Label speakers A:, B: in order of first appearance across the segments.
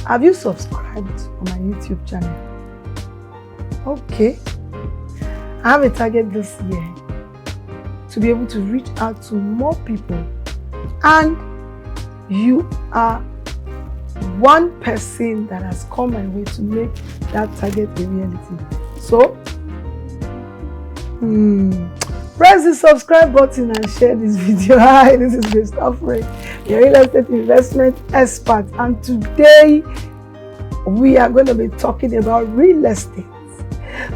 A: Have you subscribed on my YouTube channel? Okay. I have a target this year to be able to reach out to more people, and you are one person that has come my way to make that target a reality. So, press the subscribe button and share this video. Hi, this is Christopher, your real estate investment expert, and today we are going to be talking about real estate.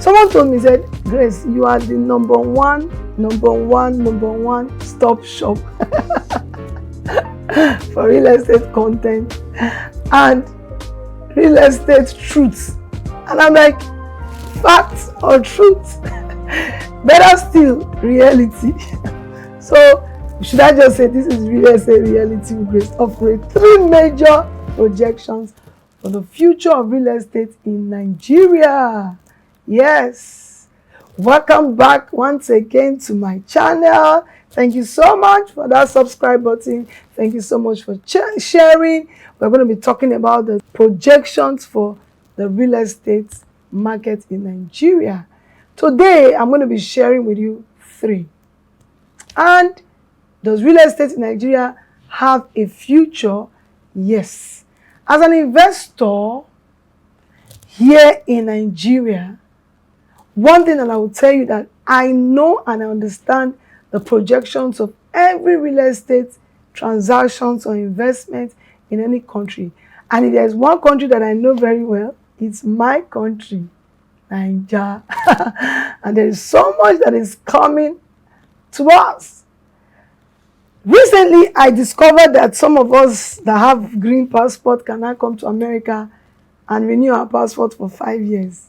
A: Someone told me, said, Grace, you are the number one stop shop for real estate content and real estate truths. And I'm like, facts or truth? Better still, reality. So should I just say this is real estate reality with Grace, offering 3 major projections for the future of real estate in Nigeria? Yes, welcome back once again to my channel. Thank you so much for that subscribe button. Thank you so much for sharing. We're going to be talking about the projections for the real estate market in Nigeria. Today, I'm going to be sharing with you 3. And does real estate in Nigeria have a future? Yes. As an investor here in Nigeria, one thing that I will tell you that I know and I understand the projections of every real estate transactions or investment in any country. And if there's one country that I know very well, it's my country, Nigeria. And there is so much that is coming to us. Recently, I discovered that some of us that have green passport can now come to America and renew our passport for 5 years.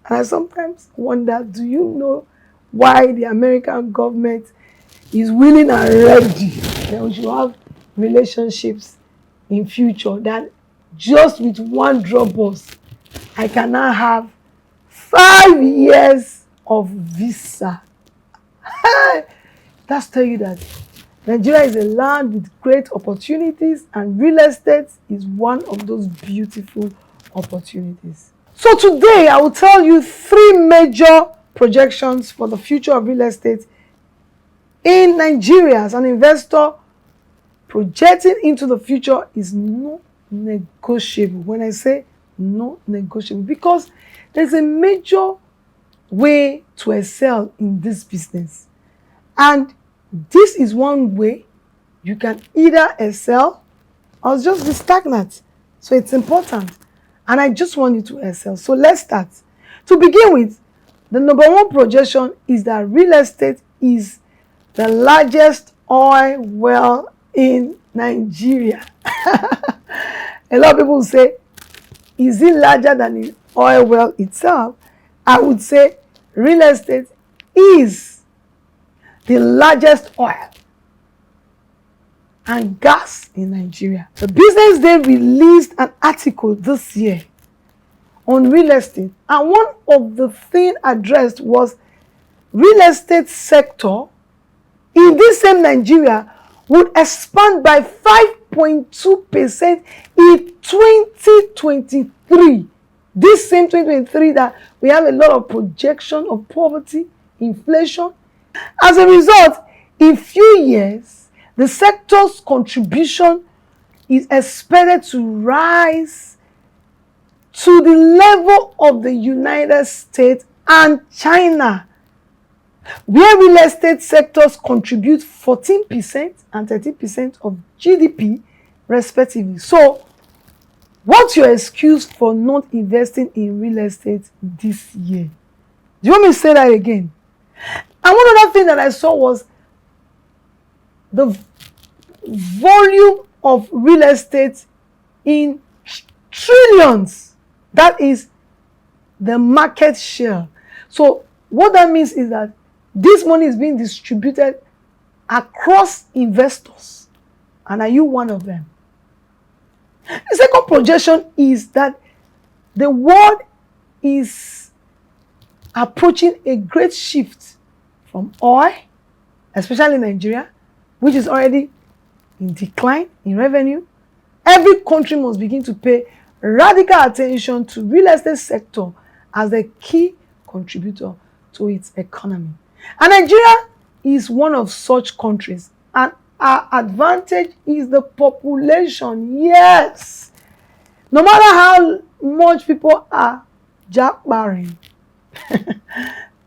A: And I sometimes wonder, do you know why the American government is willing and ready that we should have relationships in future, that just with one Dropbox, I can now have 5 years of visa. That's tell you that Nigeria is a land with great opportunities, and real estate is one of those beautiful opportunities. So today I will tell you 3 major projections for the future of real estate in Nigeria. As an investor, projecting into the future is not negotiable. When I say not negotiable, because there's a major way to excel in this business. And this is one way you can either excel or just be stagnant. So it's important. And I just want you to excel. So let's start. To begin with, the number 1 projection is that real estate is the largest oil well in Nigeria. A lot of people say, is it larger than the oil well itself? I would say real estate is the largest oil and gas in Nigeria. The Business Day released an article this year on real estate, and one of the things addressed was real estate sector in this same Nigeria would expand by 5.2% in 2023. This same 2023 that we have a lot of projection of poverty, inflation. As a result, in few years, the sector's contribution is expected to rise to the level of the United States and China, where real estate sectors contribute 14% and 13% of GDP respectively. So, what's your excuse for not investing in real estate this year? Do you want me to say that again? And one other thing that I saw was the volume of real estate in trillions. That is the market share. So what that means is that this money is being distributed across investors. And are you one of them? The second projection is that the world is approaching a great shift from oil, especially Nigeria, which is already in decline in revenue. Every country must begin to pay radical attention to real estate sector as a key contributor to its economy. And Nigeria is one of such countries, and our advantage is the population. Yes, no matter how much people are jackbarring,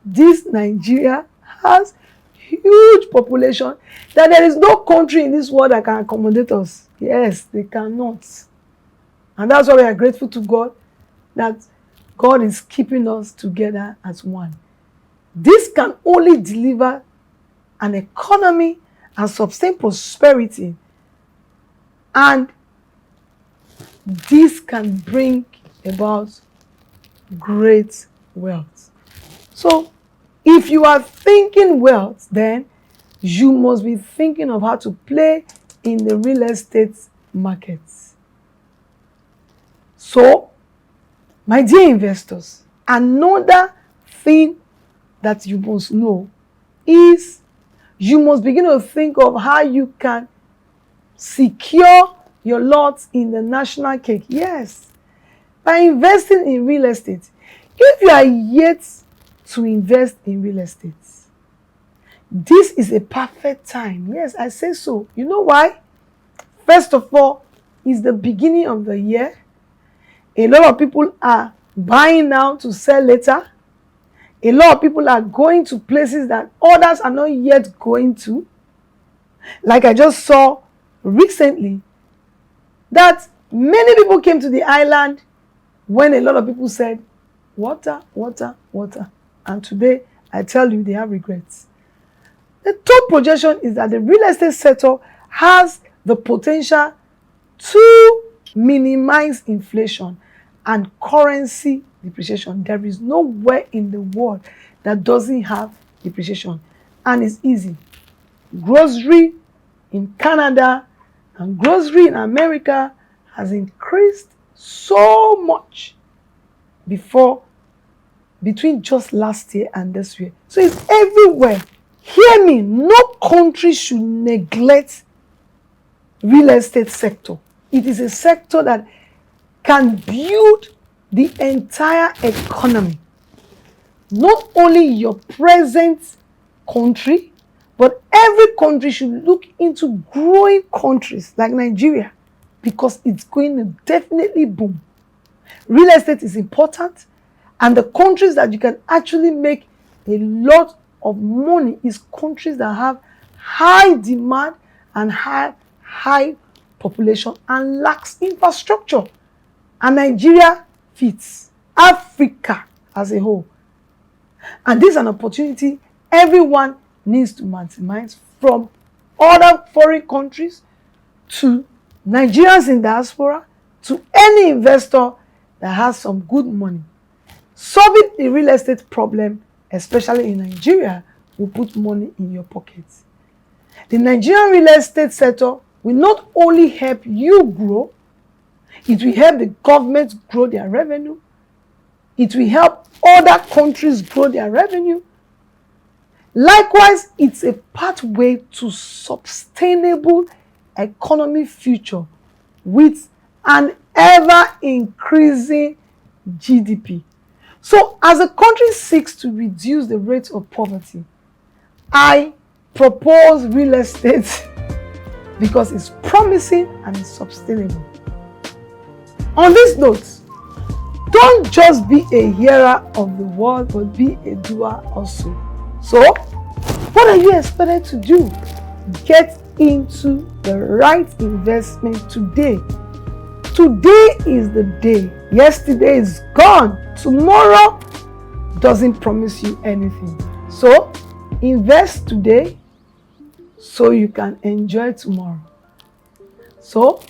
A: this Nigeria has huge population that there is no country in this world that can accommodate us. Yes, they cannot. And that's why we are grateful to God that God is keeping us together as one. This can only deliver an economy and sustain prosperity, and this can bring about great wealth. So if you are thinking wealth, then you must be thinking of how to play in the real estate markets. So, my dear investors, another thing that you must know is you must begin to think of how you can secure your lots in the national cake. Yes, by investing in real estate. If you are yet to invest in real estate, this is a perfect time. Yes, I say so. You know why? First of all, it's the beginning of the year. A lot of people are buying now to sell later. A lot of people are going to places that others are not yet going to. Like I just saw recently, that many people came to the island when a lot of people said, water, water, water. And today, I tell you, they have regrets. The third projection is that the real estate sector has the potential to minimize inflation and currency depreciation. There is nowhere in the world that doesn't have depreciation. And it's easy. Grocery in Canada and grocery in America has increased so much between just last year and this year. So it's everywhere. Hear me, no country should neglect real estate sector. It is a sector that can build the entire economy. Not only your present country, but every country should look into growing countries like Nigeria, because it's going to definitely boom. Real estate is important, and the countries that you can actually make a lot of money is countries that have high demand and high population and lacks infrastructure. And Nigeria fits Africa as a whole. And this is an opportunity everyone needs to maximize, from other foreign countries to Nigerians in diaspora to any investor that has some good money. Solving the real estate problem, especially in Nigeria, will put money in your pockets. The Nigerian real estate sector will not only help you grow, it will help the government grow their revenue. It will help other countries grow their revenue. Likewise, it's a pathway to sustainable economic future with an ever-increasing GDP. So, as the country seeks to reduce the rate of poverty, I propose real estate because it's promising and it's sustainable. On this note, don't just be a hearer of the word, but be a doer also. So, what are you expected to do? Get into the right investment today. Today is the day. Yesterday is gone. Tomorrow doesn't promise you anything. So, invest today so you can enjoy tomorrow. So,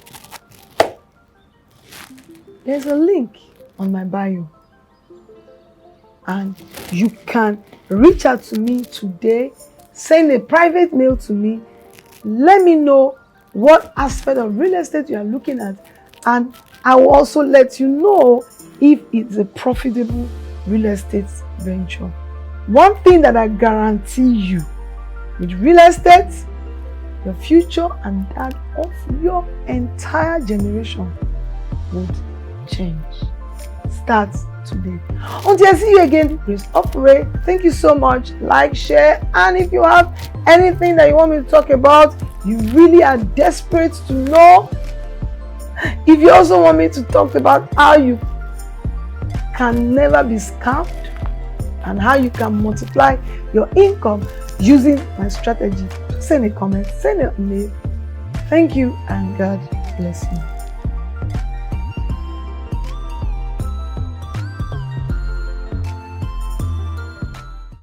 A: there's a link on my bio, and you can reach out to me today. Send a private mail to me. Let me know what aspect of real estate you are looking at, and I will also let you know if it's a profitable real estate venture. One thing that I guarantee you with real estate, your future and that of your entire generation would change. Start today. Until I see you again, Grace Ofure. Thank you so much. Like, share, and if you have anything that you want me to talk about, you really are desperate to know. If you also want me to talk about how you can never be scammed and how you can multiply your income using my strategy, send a comment, send a mail. Thank you, and God bless you.